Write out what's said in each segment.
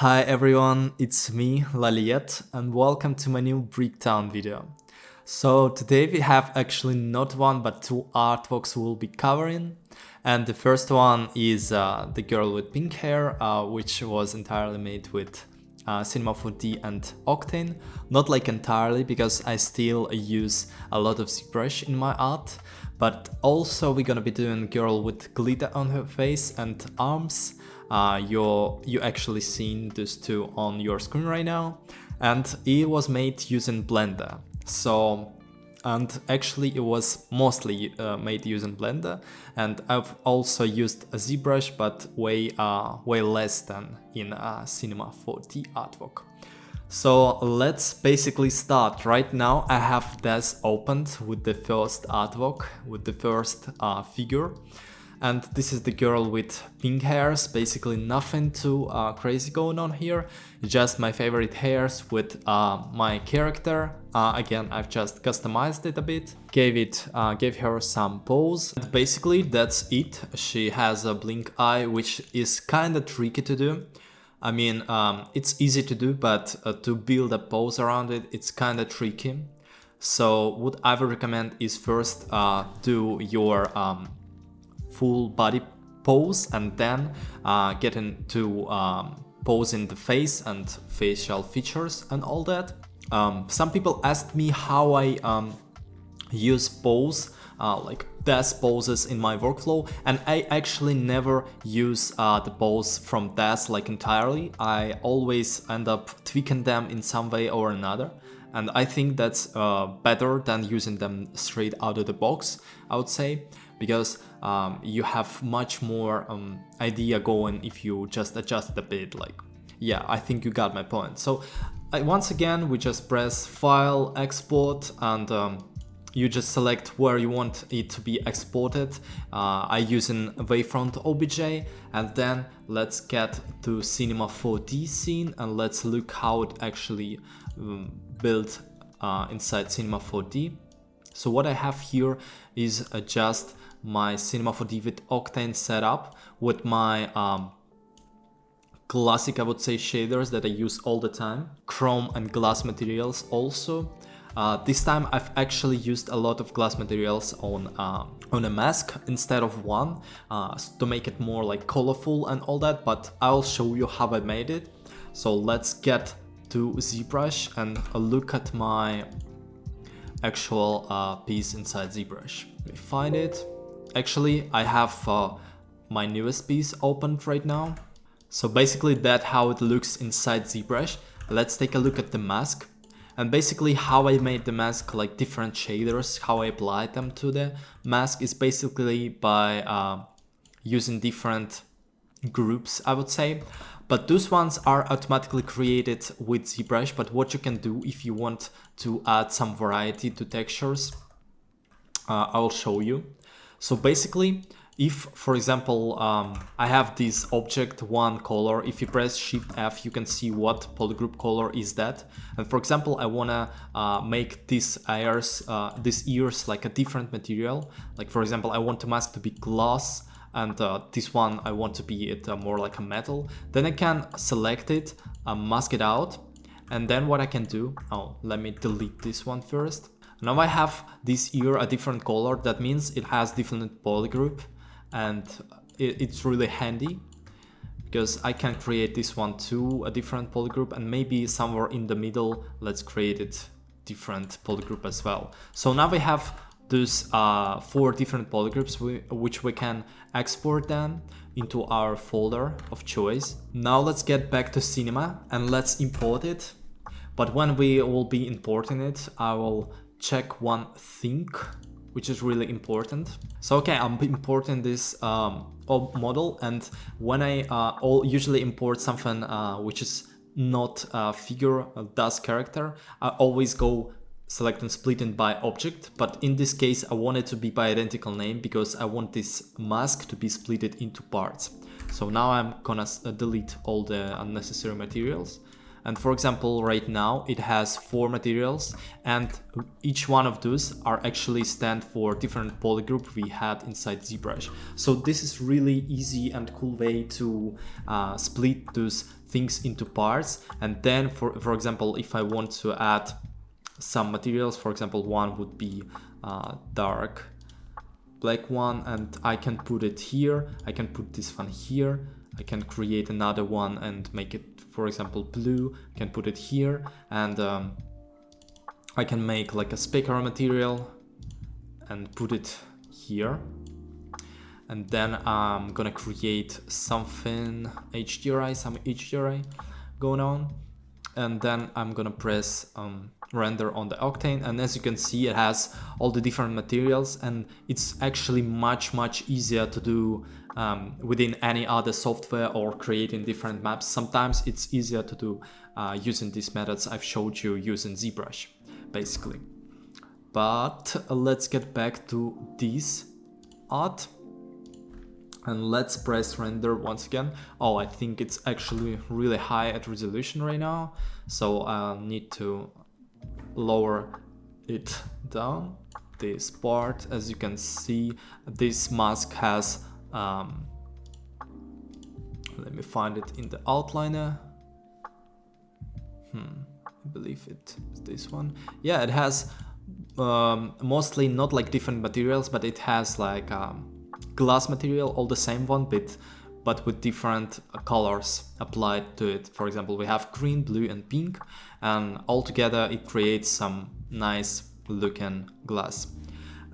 Hi everyone, it's me, Laliet, and welcome to my new breakdown video. So today we have actually not one but two artworks we'll be covering. And the first one is the girl with pink hair, which was entirely made with Cinema 4D and Octane. Not like entirely, because I still use a lot of ZBrush in my art. But also we're gonna be doing girl with glitter on her face and arms. You actually seen these two on your screen right now, and it was made using Blender. And actually it was mostly made using Blender, and I've also used a ZBrush, but way less than in Cinema 4D artwork. So let's basically start. Right now I have this opened with the first artwork, with the first figure. And this is the girl with pink hairs, basically nothing too crazy going on here, just my favorite hairs with my character. Again, I've just customized it a bit, gave her some pose. And basically that's it. She has a blink eye, which is kinda tricky to do. I mean, it's easy to do, but to build a pose around it, it's kinda tricky. So what I would recommend is first do your full body pose, and then get into posing the face and facial features and all that. Some people asked me how I use pose, like DAZ poses in my workflow, and I actually never use the pose from DAZ like entirely. I always end up tweaking them in some way or another. And I think that's better than using them straight out of the box, I would say, because you have much more idea going if you just adjust it a bit. Like, yeah, I think you got my point. So once again, we just press File, Export, and you just select where you want it to be exported. I use an Wavefront OBJ, and then let's get to Cinema 4D scene and let's look how it actually built inside Cinema 4D. So what I have here is just my Cinema 4D with Octane setup with my classic, I would say, shaders that I use all the time, chrome and glass materials also. This time I've actually used a lot of glass materials on a mask instead of one, to make it more like colorful and all that, but I'll show you how I made it. So let's get to ZBrush and look at my actual piece inside ZBrush. Let me find it. Actually, I have my newest piece opened right now. So basically that's how it looks inside ZBrush. Let's take a look at the mask. And basically how I made the mask, like different shaders, how I applied them to the mask is basically by using different groups, I would say. But those ones are automatically created with ZBrush. But what you can do if you want to add some variety to textures, I'll show you. So basically, if, for example, I have this object one color, if you press Shift F, you can see what polygroup color is that. And for example, I wanna make these ears like a different material. Like for example, I want the mask to be glass, and this one I want to be more like a metal. Then I can select it, mask it out, and then what I can do, let me delete this one first. Now I have this ear a different color. That means it has different polygroup, and it's really handy because I can create this one too, a different polygroup, and maybe somewhere in the middle let's create it different polygroup as well. So now we have those 4 different polygroups which we can export them into our folder of choice. Now let's get back to Cinema and let's import it. But when we will be importing it, I will check one thing which is really important. So okay, I'm importing this model, and when I usually import something which is not a figure, a DAZ character, I always go select and split it by object, but in this case I want it to be by identical name because I want this mask to be split into parts. So now I'm gonna delete all the unnecessary materials, And for example, right now it has 4 materials, and each one of those are actually stand for different polygroup we had inside ZBrush. So this is really easy and cool way to split those things into parts. And then for example, if I want to add some materials, for example, one would be dark black one, and I can put it here, I can put this one here, I can create another one and make it, for example, blue, I can put it here, and I can make like a specular material and put it here. And then I'm gonna create something HDRI, some HDRI going on. And then I'm gonna press render on the Octane, and as you can see, it has all the different materials, and it's actually much easier to do within any other software or creating different maps. Sometimes it's easier to do using these methods I've showed you using ZBrush, basically. But let's get back to this art. And let's press render once again. Oh, I think it's actually really high at resolution right now, so I'll need to lower it down. This part, as you can see, this mask has let me find it in the outliner. I believe it is this one. Yeah, it has mostly not like different materials, but it has like glass material, all the same one, but with different colors applied to it. For example, we have green, blue and pink, and all together it creates some nice looking glass.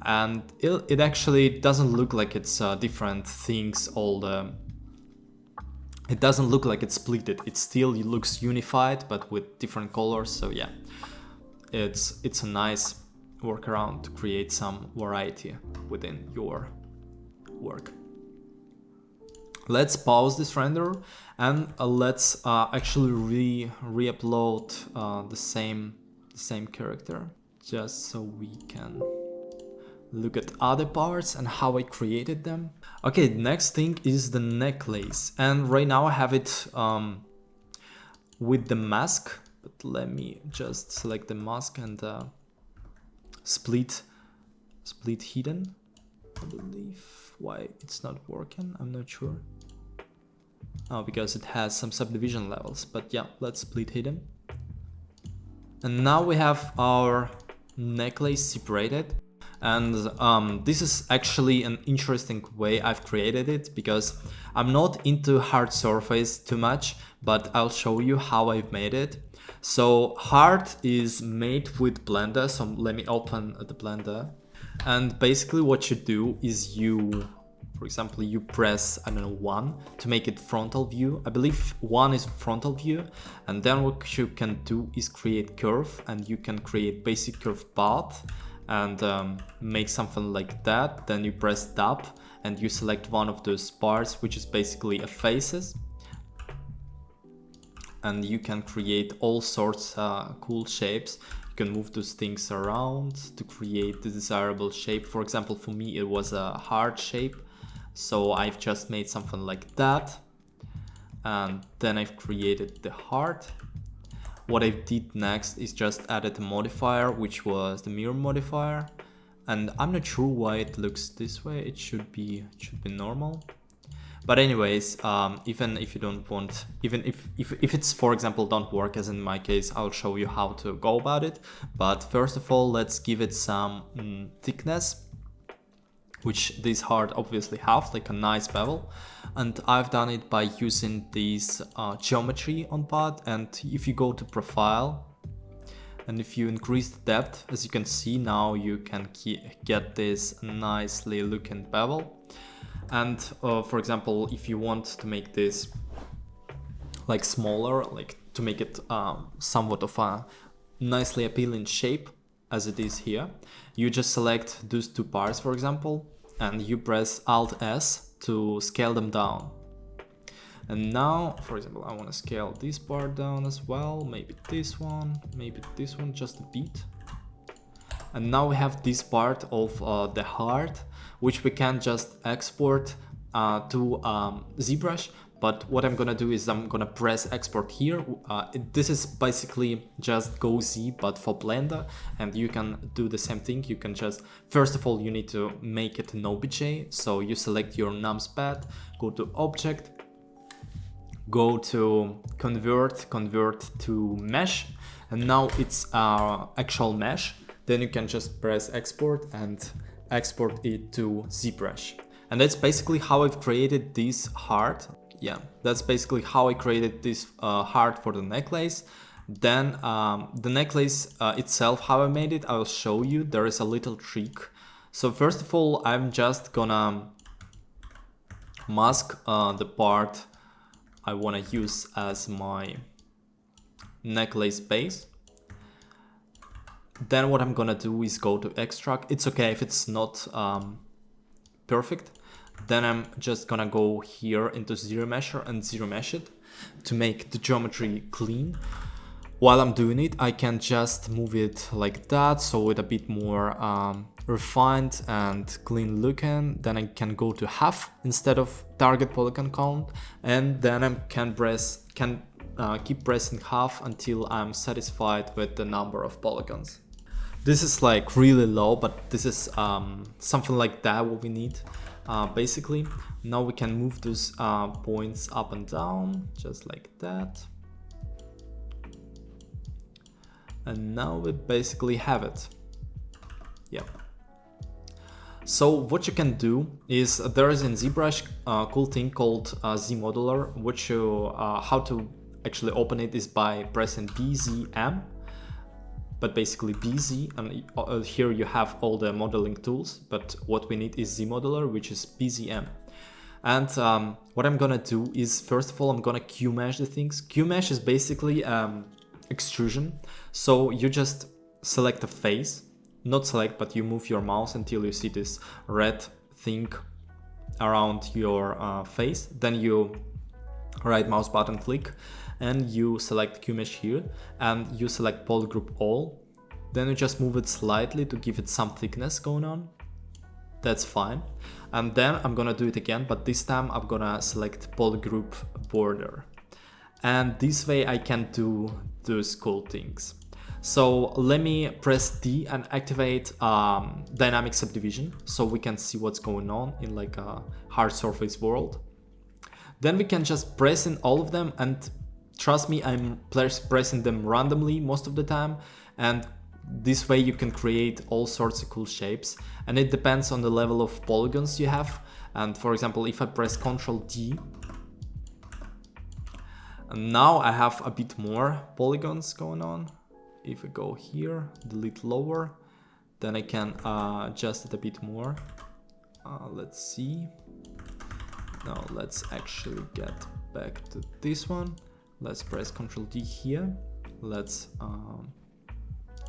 And it actually doesn't look like it's different things, it doesn't look like it's splitted, it still looks unified but with different colors. So yeah, it's a nice workaround to create some variety within your work. Let's pause this render and let's actually re-upload the same character, just so we can look at other parts and how I created them. Okay, next thing is the necklace, and right now I have it with the mask, but let me just select the mask and split hidden, I believe. Why it's not working, I'm not sure. Oh, because it has some subdivision levels, but yeah, let's split hidden. And now we have our necklace separated. And this is actually an interesting way I've created it, because I'm not into hard surface too much, but I'll show you how I've made it. So hard is made with Blender, so let me open the Blender. And basically what you do is for example, you press, I don't know, 1 to make it frontal view. I believe 1 is frontal view. And then what you can do is create curve, and you can create basic curve path and make something like that. Then you press tab and you select one of those parts, which is basically a faces. And you can create all sorts of cool shapes. You can move those things around to create the desirable shape. For example, for me it was a heart shape, so I've just made something like that, and then I've created the heart. What I did next is just added a modifier, which was the mirror modifier, and I'm not sure why it looks this way. It should be normal. But anyways, even if you don't want, even if it's, for example, don't work, as in my case, I'll show you how to go about it. But first of all, let's give it some thickness, which this heart obviously have, like a nice bevel. And I've done it by using this geometry on path. And if you go to profile, and if you increase the depth, as you can see now, you can get this nicely looking bevel. And for example, if you want to make this like smaller, like to make it somewhat of a nicely appealing shape as it is here, you just select those two parts, for example, and you press Alt S to scale them down. And now, for example, I want to scale this part down as well, maybe this one, just a bit. And now we have this part of the heart, which we can just export to ZBrush. But what I'm gonna do is I'm gonna press export here. This is basically just GoZ but for Blender, and you can do the same thing. You can just, first of all, you need to make it an OBJ. So you select your numpad, go to object, go to convert to mesh, and now it's our actual mesh. Then you can just press export and export it to ZBrush. And that's basically how I've created this heart. Yeah, that's basically how I created this heart for the necklace. Then the necklace itself, how I made it, I'll show you. There is a little trick. So first of all, I'm just gonna mask the part I want to use as my necklace base. Then what I'm gonna do is go to extract. It's okay if it's not perfect. Then I'm just gonna go here into Zero Mesher and Zero Mesh it to make the geometry clean. While I'm doing it, I can just move it like that, so it's a bit more refined and clean looking. Then I can go to half instead of target polygon count, and then I can keep pressing half until I'm satisfied with the number of polygons. This is like really low, but this is something like that what we need. Basically, now we can move those points up and down, just like that. And now we basically have it. Yeah. So what you can do is there is in ZBrush a cool thing called ZModeler, which you, how to actually open it is by pressing BZM. But basically BZ, and here you have all the modeling tools, but what we need is ZModeler, which is BZM. And what I'm gonna do is, first of all, I'm gonna Q-mesh the things. Q-mesh is basically extrusion. So you just select a face, not select, but you move your mouse until you see this red thing around your face. Then you right mouse button click, and you select Q-mesh here, and you select polygroup all. Then you just move it slightly to give it some thickness going on. That's fine. And then I'm gonna do it again, but this time I'm gonna select polygroup border. And this way I can do those cool things. So let me press D and activate dynamic subdivision, so we can see what's going on in like a hard surface world. Then we can just press in all of them, and trust me, I'm pressing them randomly most of the time, and this way you can create all sorts of cool shapes, and it depends on the level of polygons you have. And for example, if I press Ctrl D, and now I have a bit more polygons going on. If I go here, delete lower, then I can adjust it a bit more. Let's see. Now let's actually get back to this one. Let's press Ctrl D here. Let's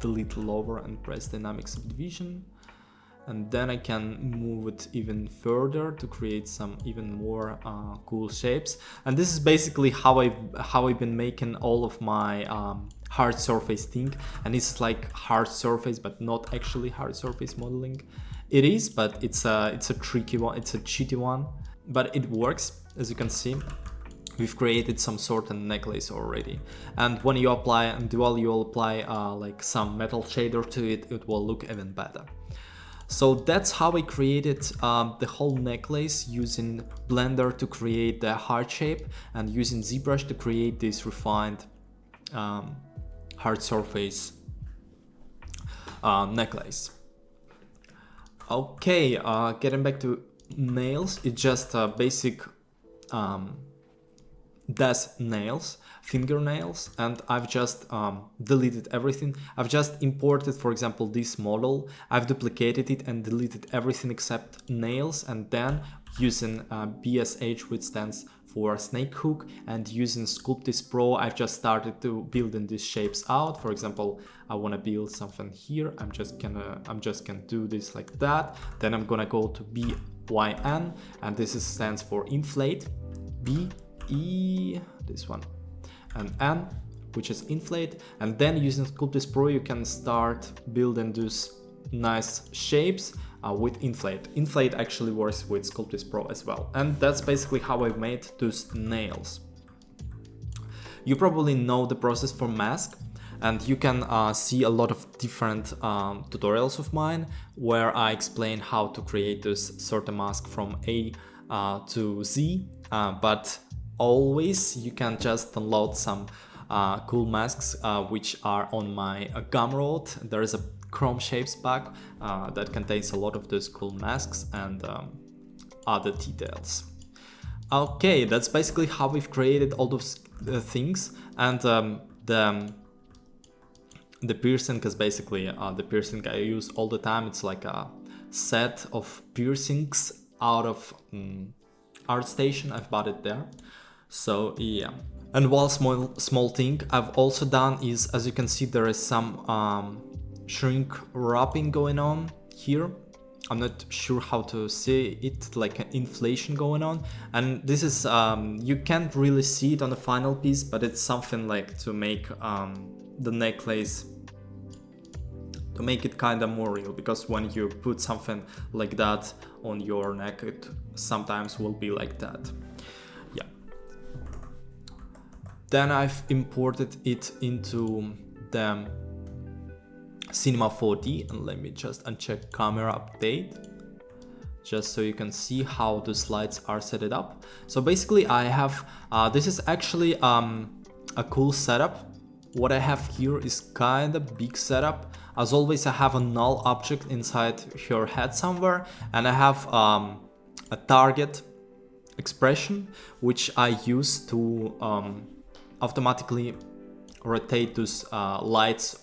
delete lower and press dynamic subdivision. And then I can move it even further to create some even more cool shapes. And this is basically how I've been making all of my hard surface thing. And it's like hard surface, but not actually hard surface modeling. It is, but it's a tricky one. It's a cheaty one, but it works. As you can see, we've created some sort of necklace already. And when you apply and dual, you'll apply like some metal shader to it, it will look even better. So that's how I created the whole necklace, using Blender to create the heart shape and using ZBrush to create this refined hard surface necklace. Okay, getting back to nails, it's just a basic that's nails, fingernails, and I've just deleted everything. I've just imported, for example, this model. I've duplicated it and deleted everything except nails, and then using BSH, which stands for snake hook, and using Sculptris Pro, I've just started to building these shapes out. For example, I want to build something here. I'm just gonna do this like that. Then I'm gonna go to BYN, and this stands for inflate. This one, and N, which is inflate. And then using Sculptris Pro, you can start building these nice shapes. with Inflate. Inflate actually works with Sculptris Pro as well. And that's basically how I made those nails. You probably know the process for mask, and you can see a lot of different tutorials of mine where I explain how to create this sort of mask from A to Z, but always you can just download some cool masks which are on my Gumroad. There is a Chrome Shapes pack that contains a lot of those cool masks and other details. Okay, that's basically how we've created all those things, and the piercing is basically the piercing I use all the time. It's like a set of piercings out of ArtStation. I've bought it there. So yeah. And one small thing I've also done is, as you can see, there is some shrink wrapping going on here. I'm not sure how to say it, like an inflation going on. And this is, you can't really see it on the final piece, but it's something like to make the necklace, to make it kind of more real, because when you put something like that on your neck, it sometimes will be like that. Yeah. Then I've imported it into the Cinema 4D, and let me just uncheck camera update just so you can see how the slides are set it up. So basically I have this is actually a cool setup. What I have here is kind of big setup. As always, I have a null object inside her head somewhere, and I have a target expression which I use to automatically rotate those lights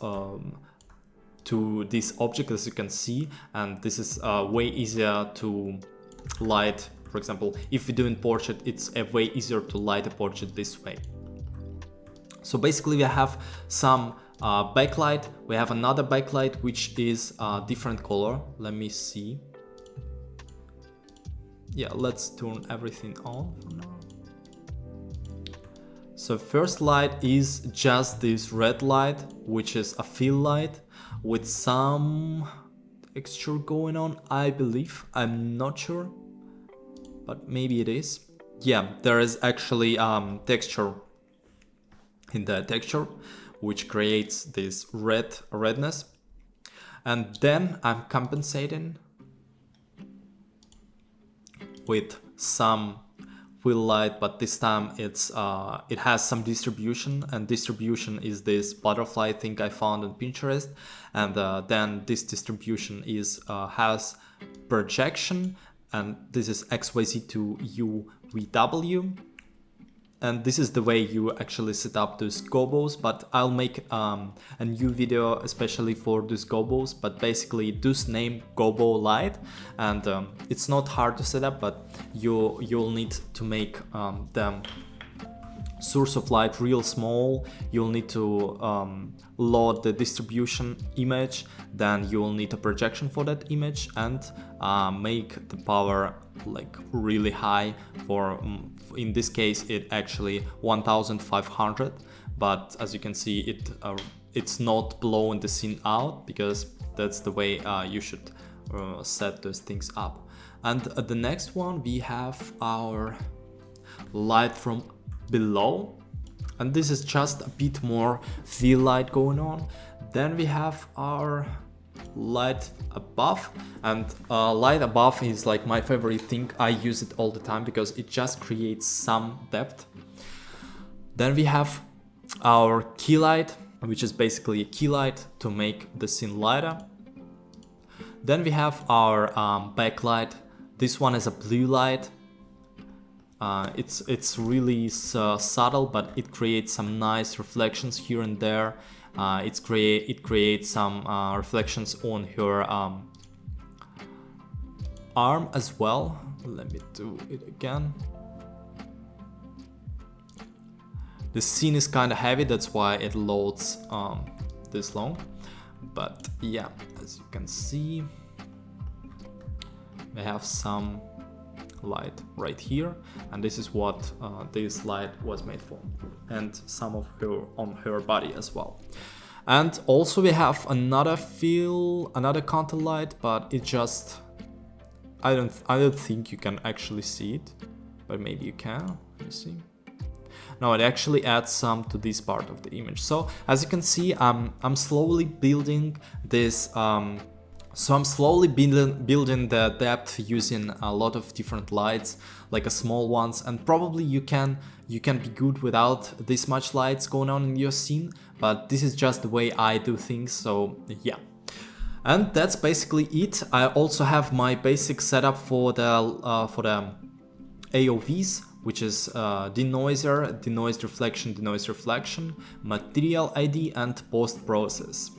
to this object, as you can see, and this is way easier to light. For example, if we do in portrait, it's way easier to light a portrait this way. So basically we have some backlight, we have another backlight which is a different color. Let me see. Yeah, let's turn everything on for now. So first light is just this red light, which is a fill light with some texture going on, I believe. I'm not sure, but maybe it is. Yeah, there is actually texture in the texture, which creates this redness. And then I'm compensating with some fill light, but this time it's it has some distribution, and distribution is this butterfly thing I found on Pinterest, and then this distribution is has projection, and this is XYZ to UVW, and this is the way you actually set up those gobos. But I'll make a new video especially for those gobos, but basically those name gobo light, and it's not hard to set up, but you'll need to make the source of light real small. You'll need to load the distribution image, then you'll need a projection for that image, and make the power like really high. For in this case it actually 1500, but as you can see it's not blowing the scene out, because that's the way you should set those things up. And the next one we have our light from below, and this is just a bit more fill light going on. Then we have our light above, and light above is like my favorite thing. I use it all the time because it just creates some depth. Then we have our key light, which is basically a key light to make the scene lighter. Then we have our backlight. This one is a blue light. It's really subtle, but it creates some nice reflections here and there. It creates some reflections on her arm as well. Let me do it again. The scene is kind of heavy, that's why it loads this long. But yeah, as you can see, we have some light right here, and this is what this light was made for, and some of her on her body as well. And also we have another contour light, but it just I don't think you can actually see it, but maybe you can. Let me see. No, it actually adds some to this part of the image. So as you can see, I'm slowly building this. So I'm slowly building the depth using a lot of different lights, like a small ones, and probably you can be good without this much lights going on in your scene, but this is just the way I do things. So yeah. And that's basically it. I also have my basic setup for the AOVs, which is denoiser, denoised reflection, denoised reflection, material ID, and post-process.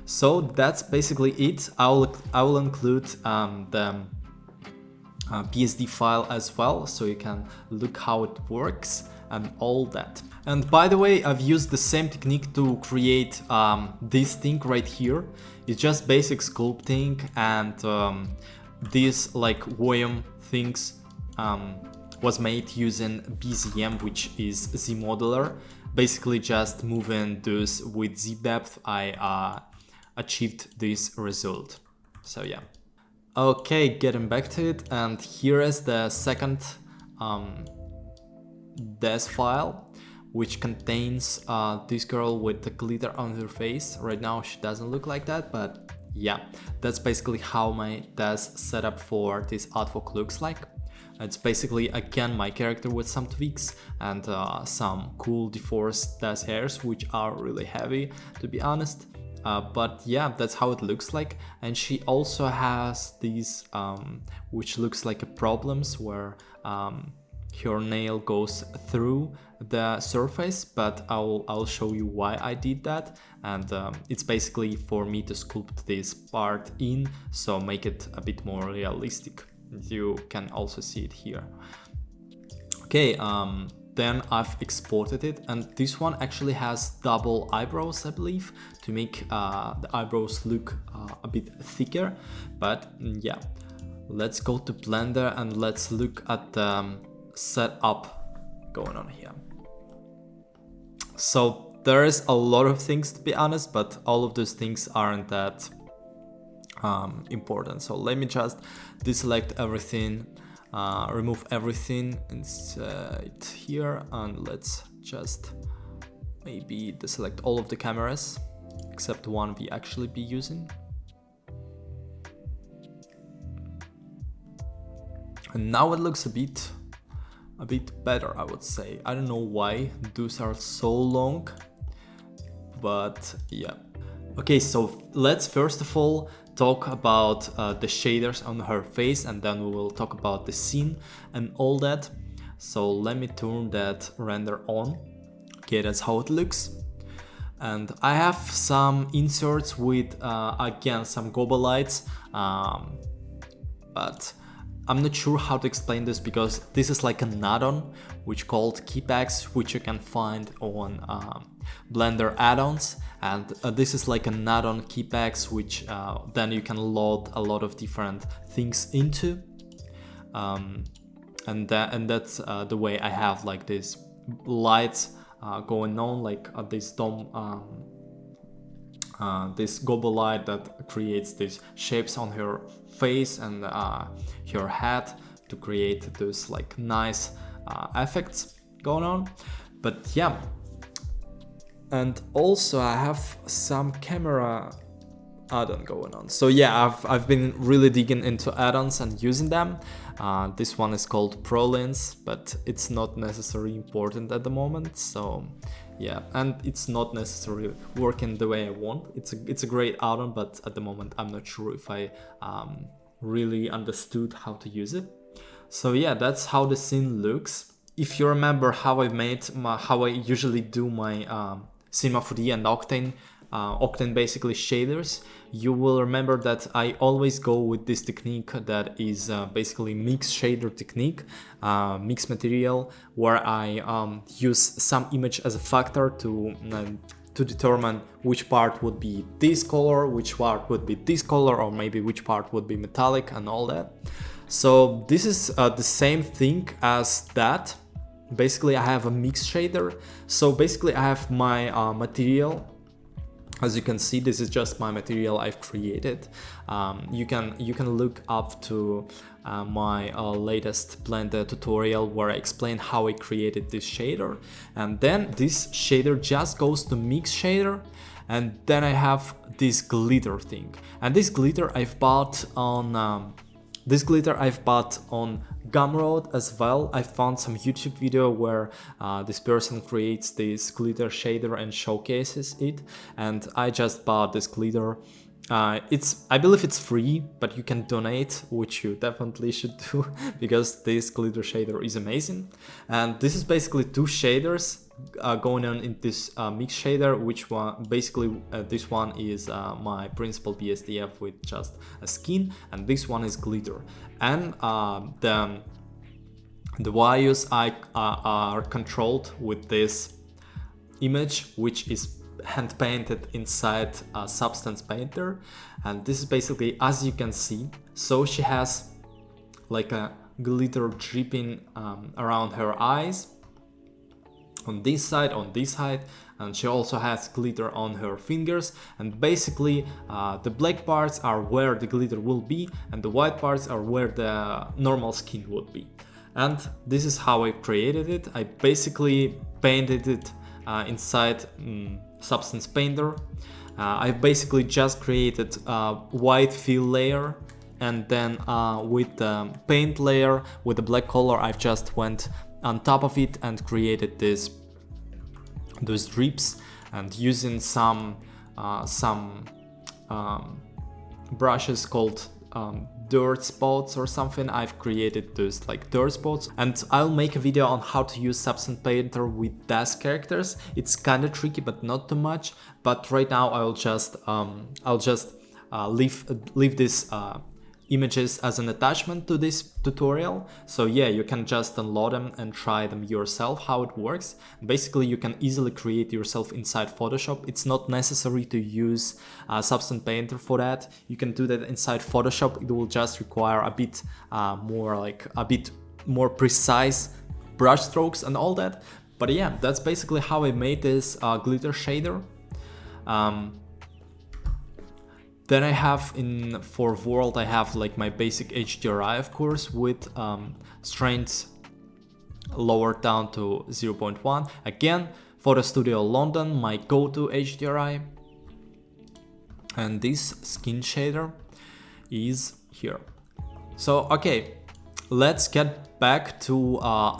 So that's basically it. I will include the PSD file as well, so you can look how it works and all that. And by the way, I've used the same technique to create this thing right here. It's just basic sculpting, and these like volume things was made using BZM, which is ZModeler. Basically just moving those with Z depth, I achieved this result. So yeah. Okay, getting back to it, and here is the second des file, which contains this girl with the glitter on her face. Right now she doesn't look like that, but yeah, that's basically how my des setup for this artwork looks like. It's basically again my character with some tweaks and some cool deforced des hairs, which are really heavy, to be honest. But yeah, that's how it looks like. And she also has these which looks like a problems where her nail goes through the surface, but I'll show you why I did that. And it's basically for me to sculpt this part in, so make it a bit more realistic. You can also see it here. Okay, then I've exported it, and this one actually has double eyebrows, I believe, to make the eyebrows look a bit thicker. But yeah, let's go to Blender and let's look at the setup going on here. So there is a lot of things, to be honest, but all of those things aren't that important. So let me just deselect everything, remove everything inside here, and let's just maybe deselect all of the cameras except one we actually be using. And now it looks a bit better, I would say. I don't know why those are so long, but yeah. Okay, so let's first of all talk about the shaders on her face, and then we will talk about the scene and all that. So let me turn that render on. Okay, that's how it looks. And I have some inserts with again some gobo lights, but I'm not sure how to explain this because this is like an add-on which called Keypacks, which you can find on Blender add-ons. And this is like an add-on Keypacks which then you can load a lot of different things into. And that's the way I have like this lights going on, like this gobo light that creates these shapes on her face and her head to create those like nice effects going on. But yeah, and also I have some camera add-on going on. So yeah, I've been really digging into add-ons and using them. This one is called ProLens, but it's not necessarily important at the moment. So yeah, and it's not necessarily working the way I want. It's a great add-on, but at the moment I'm not sure if I really understood how to use it. So yeah, that's how the scene looks. If you remember how I usually do my Cinema 4D and Octane basically shaders, you will remember that I always go with this technique that is basically mix shader technique, mix material, where I use some image as a factor to determine which part would be this color, which part would be this color, or maybe which part would be metallic and all that. So this is the same thing as that. Basically I have a mix shader. So basically I have my material As you can see, this is just my material I've created. You can look up to my latest Blender tutorial where I explain how I created this shader, and then this shader just goes to mix shader, and then I have this glitter thing, and this glitter I've bought on Gumroad as well. I found some YouTube video where this person creates this glitter shader and showcases it, and I just bought this glitter. I believe it's free, but you can donate, which you definitely should do because this glitter shader is amazing. And this is basically two shaders going on in this mix shader, which one basically this one is my principal BSDF with just a skin, and this one is glitter. And the values are controlled with this image, which is hand painted inside Substance Painter. And this is basically, as you can see, so she has like a glitter dripping around her eyes on this side, and she also has glitter on her fingers. And basically the black parts are where the glitter will be, and the white parts are where the normal skin would be. And this is how I created it. I basically painted it inside Substance Painter. I've basically just created a white fill layer, and then with the paint layer with the black color I've just went on top of it and created those drips. And using some brushes called dirt spots or something, I've created those like dirt spots. And I'll make a video on how to use Substance Painter with Dask characters. It's kind of tricky, but not too much. But right now I'll just leave this images as an attachment to this tutorial. So yeah, you can just download them and try them yourself how it works. Basically you can easily create yourself inside Photoshop. It's not necessary to use Substance Painter for that. You can do that inside Photoshop. It will just require a bit more precise brush strokes and all that. But yeah, that's basically how I made this glitter shader. Then I have for world, I have like my basic HDRI, of course, with strength lowered down to 0.1. Again, Photo Studio London, my go-to HDRI. And this skin shader is here. So, okay, let's get back to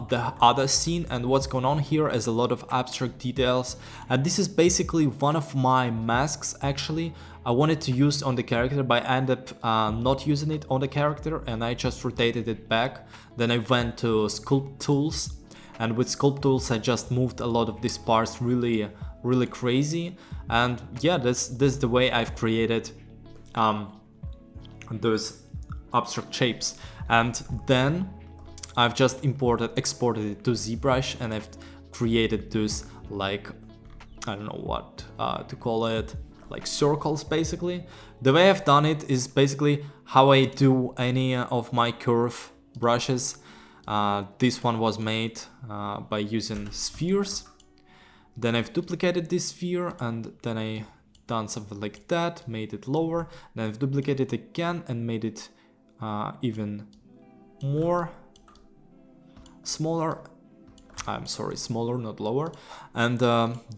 the other scene. And what's going on here is a lot of abstract details. And this is basically one of my masks, actually. I wanted to use on the character, but I ended up not using it on the character, and I just rotated it back. Then I went to Sculpt Tools, and with Sculpt Tools I just moved a lot of these parts really crazy. And yeah, this is the way I've created those abstract shapes. And then I've just exported it to ZBrush, and I've created those, like, I don't know what to call it, like circles basically. The way I've done it is basically how I do any of my curve brushes. This one was made by using spheres. Then I've duplicated this sphere, and then I done something like that, made it lower. Then I've duplicated it again and made it even more smaller. I'm sorry, smaller, not lower. And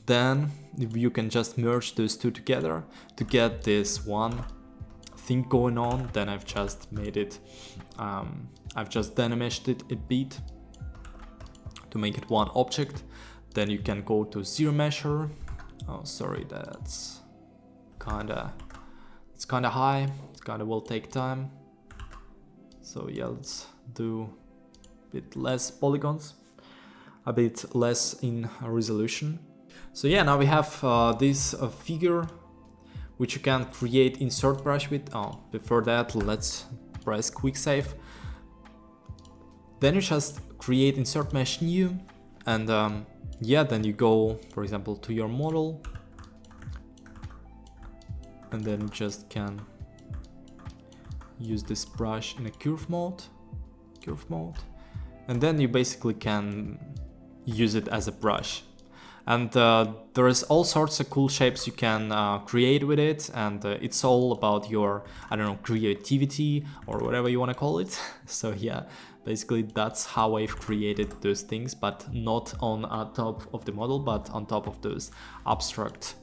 then you can just merge those two together to get this one thing going on. Then I've just made it, I've just dynameshed it a bit to make it one object. Then you can go to ZRemesher. Oh, sorry, it's kinda high. It kinda will take time. So yeah, let's do a bit less polygons, a bit less in resolution. So yeah, now we have this figure which you can create insert brush with. Oh, before that, let's press quick save. Then you just create insert mesh new, and yeah, then you go, for example, to your model, and then you just can use this brush in a curve mode, and then you basically can use it as a brush. And there is all sorts of cool shapes you can create with it, and it's all about your, I don't know, creativity or whatever you want to call it. So yeah, basically that's how I've created those things, but not on top of the model, but on top of those abstract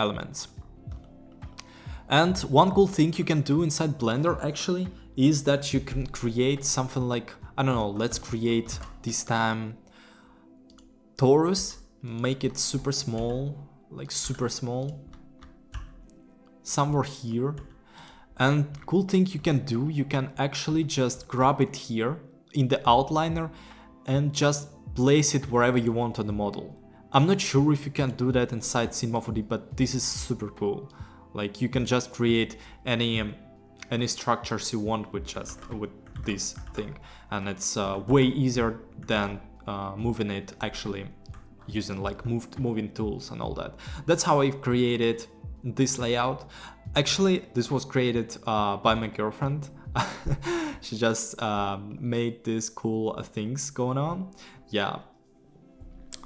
elements. And one cool thing you can do inside Blender actually is that you can create something like, I don't know, let's create this time Taurus, make it super small, like super small, somewhere here. And cool thing you can do, you can actually just grab it here in the outliner and just place it wherever you want on the model. I'm not sure if you can do that inside Cinema 4D, but this is super cool. Like you can just create any structures you want with this thing, and it's way easier than moving it actually using like moving tools and all that. That's how I've created this layout. Actually, this was created by my girlfriend. She just made these cool things going on. Yeah,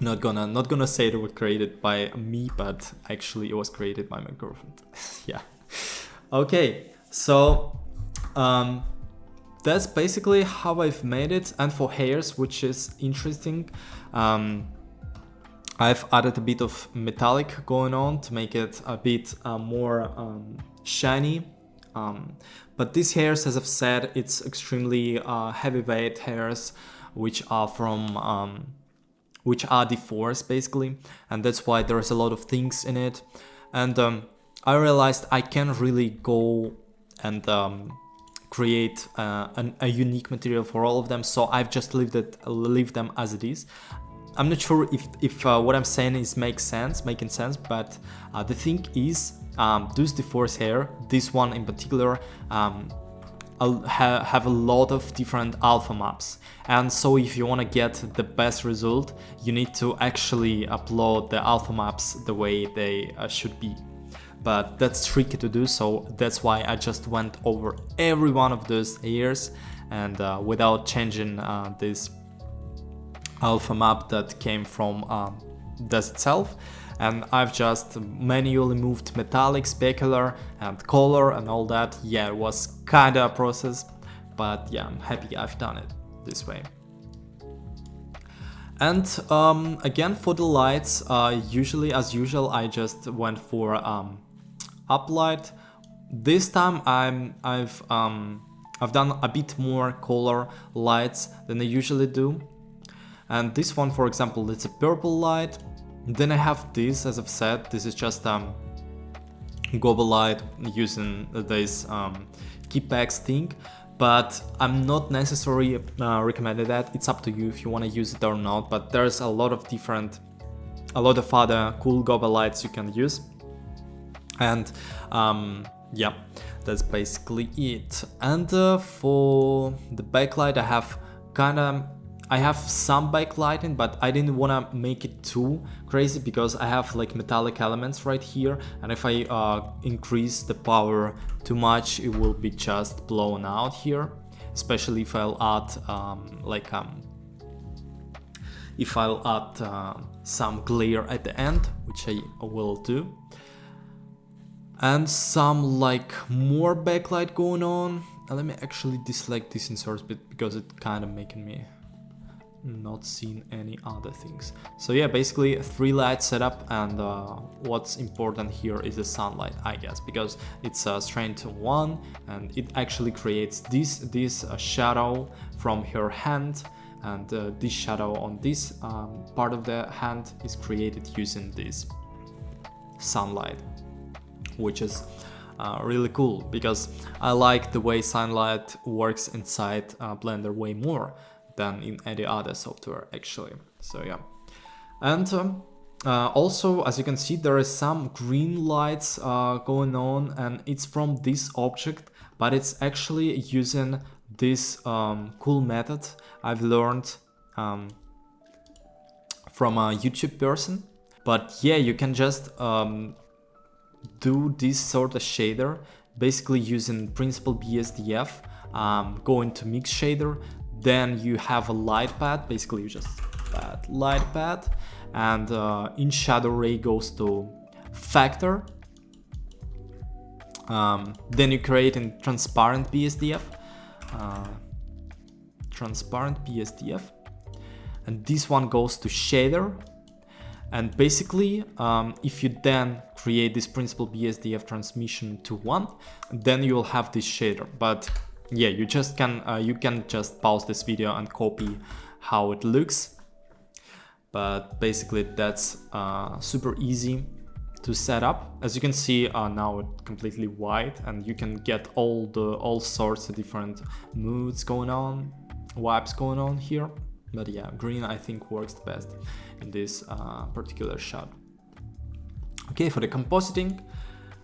not gonna say it was created by me, but actually it was created by my girlfriend. Yeah. Okay, so that's basically how I've made it. And for hairs, which is interesting, I've added a bit of metallic going on to make it a bit more shiny. But these hairs, as I've said, it's extremely heavyweight hairs, which are from which are deforced basically, and that's why there's a lot of things in it. And I realized I can't really go and create a unique material for all of them, so I've just leave them as it is. I'm not sure if what I'm saying is making sense, but the thing is, those deforced hair, this one in particular, have a lot of different alpha maps, and so if you want to get the best result, you need to actually upload the alpha maps the way they should be. But that's tricky to do, so that's why I just went over every one of those hairs, and without changing this alpha map that came from DES itself, and I've just manually moved metallic, specular and color and all that. Yeah, it was kinda a process, but yeah, I'm happy I've done it this way. And again, for the lights, usually as usual I just went for uplight. This time I've done a bit more color lights than I usually do. And this one, for example, it's a purple light. Then I have this, as I've said, this is just gobo light using this Keypex thing, but I'm not necessarily recommending that. It's up to you if you want to use it or not, but there's a lot of other cool gobo lights you can use. And yeah, that's basically it. And for the backlight, I have some backlighting, but I didn't want to make it too crazy because I have like metallic elements right here, and if I increase the power too much, it will be just blown out here, especially if I'll add some glare at the end, which I will do. And some like more backlight going on. Let me actually dislike this insert bit because it kind of making me not seeing any other things. So yeah, basically a 3 light setup, and what's important here is the sunlight, I guess, because it's strength 1 and it actually creates this shadow from her hand, and this shadow on this part of the hand is created using this sunlight, which is really cool because I like the way sunlight works inside Blender way more than in any other software actually. So yeah, and also, as you can see, there is some green lights going on, and it's from this object, but it's actually using this cool method I've learned from a YouTube person. But yeah, you can just do this sort of shader basically using Principled BSDF, go into Mix Shader. Then you have a light pad, basically you just add light pad, and in shadow ray goes to factor. Then you create in transparent BSDF, and this one goes to shader. And basically, if you then create this principal BSDF transmission to 1, then you will have this shader. But yeah, you can just pause this video and copy how it looks. But basically, that's super easy to set up. As you can see, now it's completely white, and you can get all sorts of different moods going on, vibes going on here. But yeah, green I think works the best in this particular shot. Okay, for the compositing,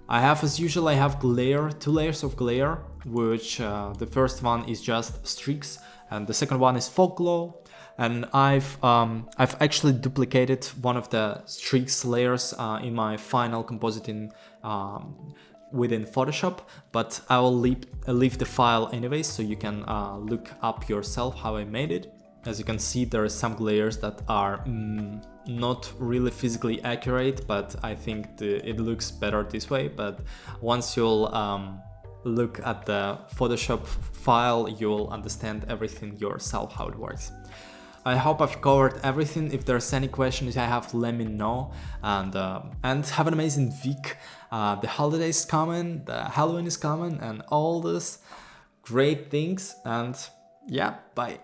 I have, as usual, I have glare, 2 layers of glare, which the first one is just streaks, and the second one is fog glow. And I've actually duplicated one of the streaks layers in my final compositing within Photoshop, but I will leave the file anyways, so you can look up yourself how I made it. As you can see, there are some layers that are not really physically accurate, but I think it looks better this way. But once you'll look at the Photoshop file, you'll understand everything yourself, how it works. I hope I've covered everything. If there's any questions I have, let me know. And have an amazing week. The holidays coming, the Halloween is coming, and all this great things. And yeah, bye.